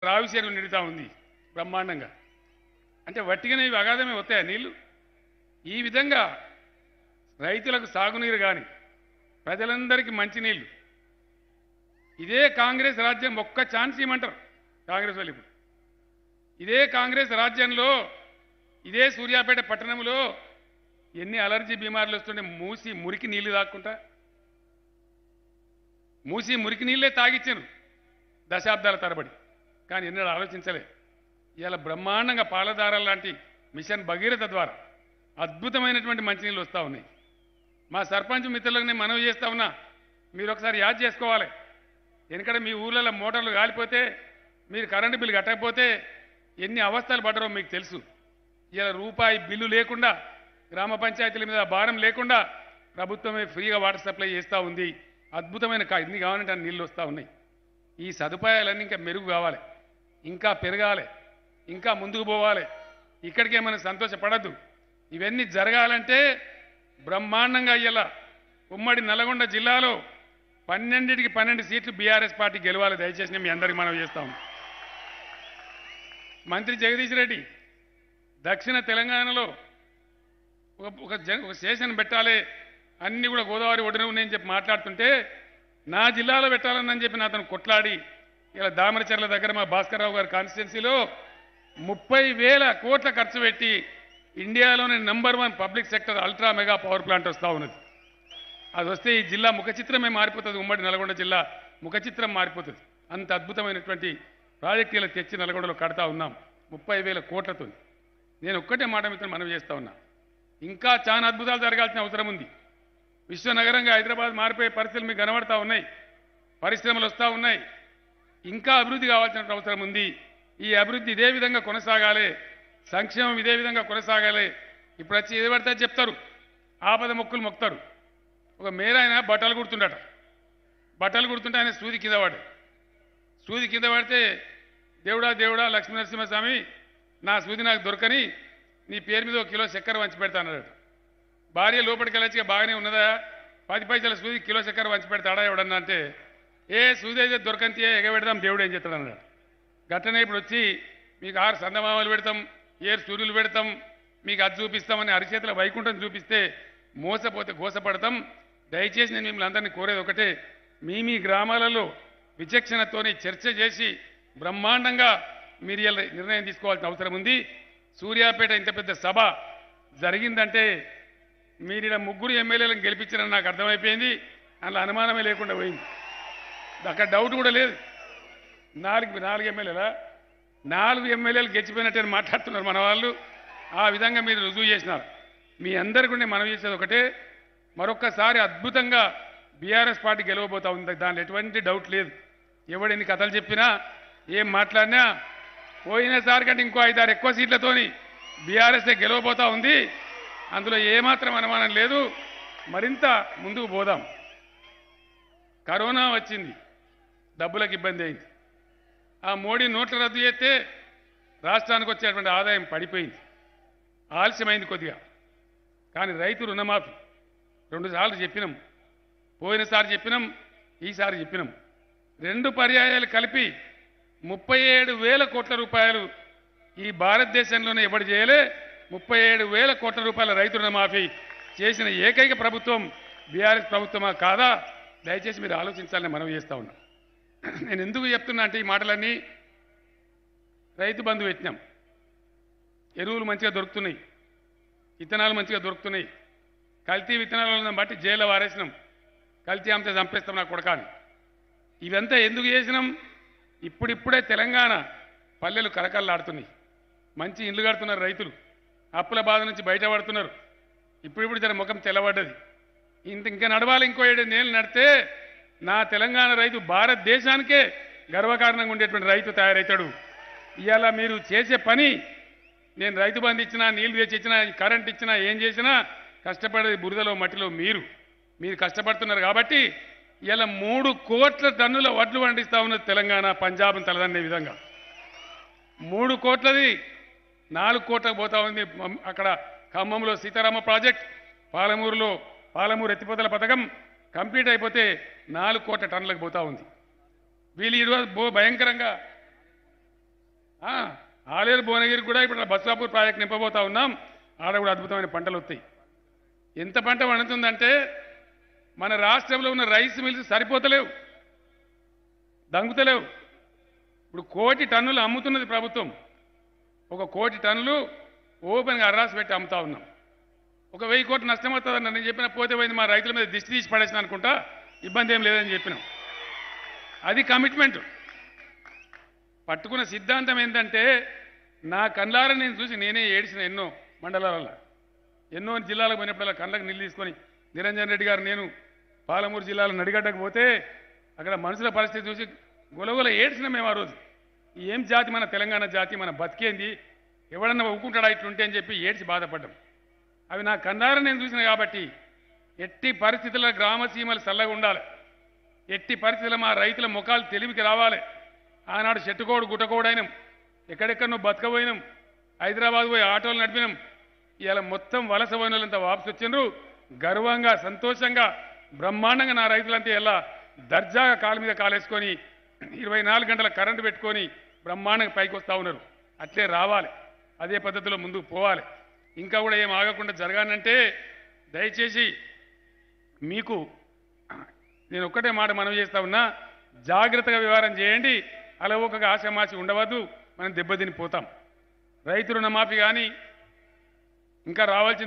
రావి చెరువు నిండుతా ఉంది బ్రహ్మాండంగా. అంటే వట్టిగానే ఇవి అగాధమే వస్తాయా నీళ్లు? ఈ విధంగా రైతులకు సాగునీరు కానీ ప్రజలందరికీ మంచినీళ్ళు. ఇదే కాంగ్రెస్ రాజ్యం ఒక్క ఛాన్స్ ఇవ్వమంటారు కాంగ్రెస్ వాళ్ళు. ఇప్పుడు ఇదే కాంగ్రెస్ రాజ్యంలో ఇదే సూర్యాపేట పట్టణంలో ఎన్ని అలర్జీ బీమార్లు వస్తుండే మూసి మురికి నీళ్లు తాక్కుంటా. మూసి మురికి నీళ్ళే తాగిచ్చాను దశాబ్దాల తరబడి. కానీ ఎన్నడూ ఆలోచించలే. ఇలా బ్రహ్మాండంగా పాలధార లాంటి మిషన్ భగీరథ ద్వారా అద్భుతమైనటువంటి మంచినీళ్ళు వస్తూ ఉన్నాయి. మా సర్పంచ్ మిత్రులకు నేను మనవి చేస్తా ఉన్నా, మీరు ఒకసారి యాద్ చేసుకోవాలి. ఎందుకంటే మీ ఊర్లలో మోటార్లు కాలిపోతే మీరు కరెంటు బిల్లు కట్టకపోతే ఎన్ని అవస్థలు పడ్డారో మీకు తెలుసు. ఇలా రూపాయి బిల్లు లేకుండా గ్రామ పంచాయతీల మీద భారం లేకుండా ప్రభుత్వమే ఫ్రీగా వాటర్ సప్లై చేస్తూ ఉంది. అద్భుతమైన ఎన్ని కావాలంటే అన్ని నీళ్ళు వస్తూ ఉన్నాయి. ఈ సదుపాయాలన్నీ ఇంకా మెరుగు కావాలి, ఇంకా పెరగాలి, ఇంకా ముందుకు పోవాలి. ఇక్కడికే మనం సంతోషపడద్దు. ఇవన్నీ జరగాలంటే బ్రహ్మాండంగా ఇలా ఉమ్మడి నల్గొండ జిల్లాలో 12కి 12 సీట్లు బీఆర్ఎస్ పార్టీ గెలవాలి. దయచేసి మీ అందరికీ మనం చేస్తాం. మంత్రి జగదీష్ రెడ్డి దక్షిణ తెలంగాణలో ఒక స్టేషన్ పెట్టాలి, అన్నీ కూడా గోదావరి ఒడిన ఉన్నాయని చెప్పి మాట్లాడుతుంటే నా జిల్లాలో పెట్టాలని చెప్పి అతను కొట్లాడి ఇలా దామరచర్ల దగ్గర మా భాస్కర్రావు గారి కాన్స్టిట్యున్సీలో 30,000 కోట్ల ఖర్చు పెట్టి ఇండియాలోనే number 1 public sector ultra mega power plant వస్తూ ఉన్నది. అది వస్తే ఈ జిల్లా ముఖ చిత్రమే మారిపోతుంది. ఉమ్మడి నల్గొండ జిల్లా ముఖ చిత్రం మారిపోతుంది. అంత అద్భుతమైనటువంటి ప్రాజెక్టులు తెచ్చి నల్గొండలో కడతా ఉన్నాం 30,000 కోట్లతో. నేను ఒక్కటే మాట మిత్రులు మనవి చేస్తా ఉన్నా, ఇంకా చాలా అద్భుతాలు జరగాల్సిన అవసరం ఉంది. విశ్వనగరంగా హైదరాబాద్ మారిపోయే పరిస్థితులు మీకు కనబడతా ఉన్నాయి. పరిశ్రమలు వస్తూ ఉన్నాయి. ఇంకా అభివృద్ధి కావాల్సిన అవసరం ఉంది. ఈ అభివృద్ధి ఇదే విధంగా కొనసాగాలి, సంక్షేమం ఇదే విధంగా కొనసాగాలి. ఇప్పుడు వచ్చి ఏది పడితే చెప్తారు, ఆపద మొక్కులు మొక్తారు. ఒక మేరాయన బట్టలు కుడుతుండట. బట్టలు కుడుతుంటే ఆయన సూది కింద పడ్డాడు. సూది కింద పడితే దేవుడా దేవుడా లక్ష్మీ నరసింహస్వామి నా సూది నాకు దొరకని నీ పేరు మీద 1 కిలో చక్కెర వంచి పెడతానన్నాడు. భార్య లోపలికి వెళ్ళొచ్చిగా బాగానే ఉన్నదా, 10 పైసల సూది కిలో చక్కెర వంచి పెడతాడా ఎవడన్నా అంటే, ఏ సూది అయితే దొరకంతి ఎగబెడదాం దేవుడు ఏం చెప్తాడు అన్నాడు. గట్టనే ఇప్పుడు వచ్చి మీకు 6 సందమామలు పెడతాం, 7 సూర్యులు పెడతాం, మీకు అది చూపిస్తామని అరిచేతుల వైకుంఠం చూపిస్తే మోసపోతే గోసపడతాం. దయచేసి నేను మిమ్మల్ని అందరినీ కోరేది ఒకటే, మీ గ్రామాలలో విచక్షణతోని చర్చ చేసి బ్రహ్మాండంగా మీరు ఇలా నిర్ణయం తీసుకోవాల్సిన అవసరం ఉంది. సూర్యాపేట ఇంత పెద్ద సభ జరిగిందంటే మీరు ఇలా 3 ఎమ్మెల్యేలను గెలిపించారని నాకు అర్థమైపోయింది. అందులో అనుమానమే లేకుండా పోయింది. అక్కడ డౌట్ కూడా లేదు. 4 ఎమ్మెల్యేలా 4 ఎమ్మెల్యేలు గెలిచిపోయినట్టు మాట్లాడుతున్నారు మన వాళ్ళు. ఆ విధంగా మీరు రుజువు చేసినారు. మీ అందరికీ నేను మనవి చేసేది ఒకటే, మరొక్కసారి అద్భుతంగా బీఆర్ఎస్ పార్టీ గెలవబోతా ఉంది. దాంట్లో ఎటువంటి డౌట్ లేదు. ఎవడెన్ని కథలు చెప్పినా ఏం మాట్లాడినా పోయినసారి కంటే ఇంకో 5-6 ఎక్కువ సీట్లతోని బీఆర్ఎస్ఏ గెలవబోతా ఉంది. అందులో ఏమాత్రం అనుమానం లేదు. మరింత ముందుకు పోదాం. కరోనా వచ్చింది, డబ్బులకు ఇబ్బంది అయింది. ఆ మోడీ నోట్ల రద్దు చేస్తే రాష్ట్రానికి వచ్చేటువంటి ఆదాయం పడిపోయింది, ఆలస్యమైంది కొద్దిగా. కానీ రైతు రుణమాఫీ 2 సార్లు చెప్పినాం, పోయినసారి చెప్పినాం, ఈసారి చెప్పినాం. 2 పర్యాయాలు కలిపి 37,000 కోట్ల రూపాయలు ఈ భారతదేశంలోనే ఎవరు చేయలే. 37,000 కోట్ల రూపాయల రైతు రుణమాఫీ చేసిన ఏకైక ప్రభుత్వం బీఆర్ఎస్ ప్రభుత్వమా కాదా? దయచేసి మీరు ఆలోచించాలని మనవి చేస్తా ఉన్నాం. నేను ఎందుకు చెప్తున్నా అంటే ఈ మాటలన్నీ, రైతు బంధు పెట్టినాం, ఎరువులు మంచిగా దొరుకుతున్నాయి, విత్తనాలు మంచిగా దొరుకుతున్నాయి. కల్తీ విత్తనాలను బట్టి జైల్లో వారేసినాం, కల్తీ అంతా చంపేస్తాం నా కొడకాని. ఇవంతా ఎందుకు చేసినాం? ఇప్పుడిప్పుడే తెలంగాణ పల్లెలు కలకల్లాడుతున్నాయి, మంచి ఇల్లు కడుతున్నారు రైతులు, అప్పుల బాధ నుంచి బయటపడుతున్నారు. ఇప్పుడిప్పుడు జర ముఖం తెల్లబడ్డది. ఇంకా నడవాలి, ఇంకో 7 ఏళ్ళు నడితే నా తెలంగాణ రైతు భారతదేశానికే గర్వకారణంగా ఉండేటువంటి రైతు తయారవుతాడు. ఇవాళ మీరు చేసే పని, నేను రైతు బంధు ఇచ్చినా, నీళ్లు తెచ్చి ఇచ్చినా, కరెంట్ ఇచ్చినా, ఏం చేసినా కష్టపడేది బురదలో మట్టిలో మీరు కష్టపడుతున్నారు. కాబట్టి ఇలా 3 కోట్ల టన్నుల వడ్లు పండిస్తూ ఉన్నది తెలంగాణ, పంజాబ్ తలదన్నే విధంగా. 3 కోట్లది 4 కోట్లకు పోతా ఉంది. అక్కడ ఖమ్మంలో సీతారామ ప్రాజెక్ట్, పాలమూరు ఎత్తిపోతల పథకం కంప్లీట్ అయిపోతే 4 కోట్ల టన్నులకు పోతా ఉంది. వీళ్ళు ఈరోజు భయంకరంగా ఆలేరు భువనగిరి కూడా ఇప్పుడు బస్సాపూర్ ప్రాజెక్ట్ నింపబోతా ఉన్నాం. ఆడ కూడా అద్భుతమైన పంటలు వస్తాయి. ఎంత పంట పండుతుందంటే మన రాష్ట్రంలో ఉన్న రైస్ మిల్స్ సరిపోతలేవు, దంగుతలేవు. ఇప్పుడు 1 కోటి టన్నులు అమ్ముతున్నది ప్రభుత్వం. 1 కోటి టన్నులు ఓపెన్గా అర్రాసి పెట్టి అమ్ముతా ఉన్నాం. 1000 కోట్లు నష్టం అవుతుందని నేను చెప్పిన పోతే పోయింది, మా రైతుల మీద దిష్టి తీసి పడేసిన అనుకుంటా, ఇబ్బంది ఏం లేదని చెప్పినాం. అది కమిట్మెంట్. పట్టుకున్న సిద్ధాంతం ఏంటంటే నా కళ్ళారా నేను చూసి నేనే ఏడిసిన ఎన్నో మండలాలలో, ఎన్నో జిల్లాలకు పోయినప్పుడు కళ్ళకు నీళ్ళు తీసుకొని నిరంజన్ రెడ్డి గారు నేను పాలమూరు జిల్లాలో నడిగడ్డకు పోతే అక్కడ మనుషుల పరిస్థితి చూసి గొలగొల ఏడ్చిన మేము ఆ రోజు. ఏం జాతి మన తెలంగాణ జాతి, మన బతికేంది, ఎవడన్నా ఒప్పుకుంటాడా ఇట్లుంటే అని చెప్పి ఏడ్చి బాధపడ్డాం. అవి నా కన్నారా నేను చూసిన కాబట్టి ఎట్టి పరిస్థితుల్లో గ్రామసీమలు చల్లగా ఉండాలి, ఎట్టి పరిస్థితుల్లో మా రైతుల ముఖాలు తెలివికి రావాలి. ఆనాడు చెట్టుకోడు గుట్టకోడైనాం, ఎక్కడెక్కడో బతకపోయినాం, హైదరాబాద్ పోయి ఆటోలు నడిపినాం. ఇలా మొత్తం వలస పోయినంతా వాపసు వచ్చిండ్రు. గర్వంగా సంతోషంగా బ్రహ్మాండంగా నా రైతులంతా ఇలా దర్జాగా కాలు మీద కాలేసుకొని 24 గంటల కరెంటు పెట్టుకొని బ్రహ్మాండంగా పైకి వస్తూ ఉన్నారు. అట్లే రావాలి, అదే పద్ధతిలో ముందుకు పోవాలి. ఇంకా కూడా ఏం ఆగకుండా జరగానంటే దయచేసి మీకు నేను ఒక్కటే మాట మనవి చేస్తా ఉన్నా, జాగ్రత్తగా వ్యవహారం చేయండి. అలవోకగా ఆశమాసి ఉండవద్దు, మనం దెబ్బతిని పోతాం. రైతు రుణమాఫీ కానీ ఇంకా రావాల్సిన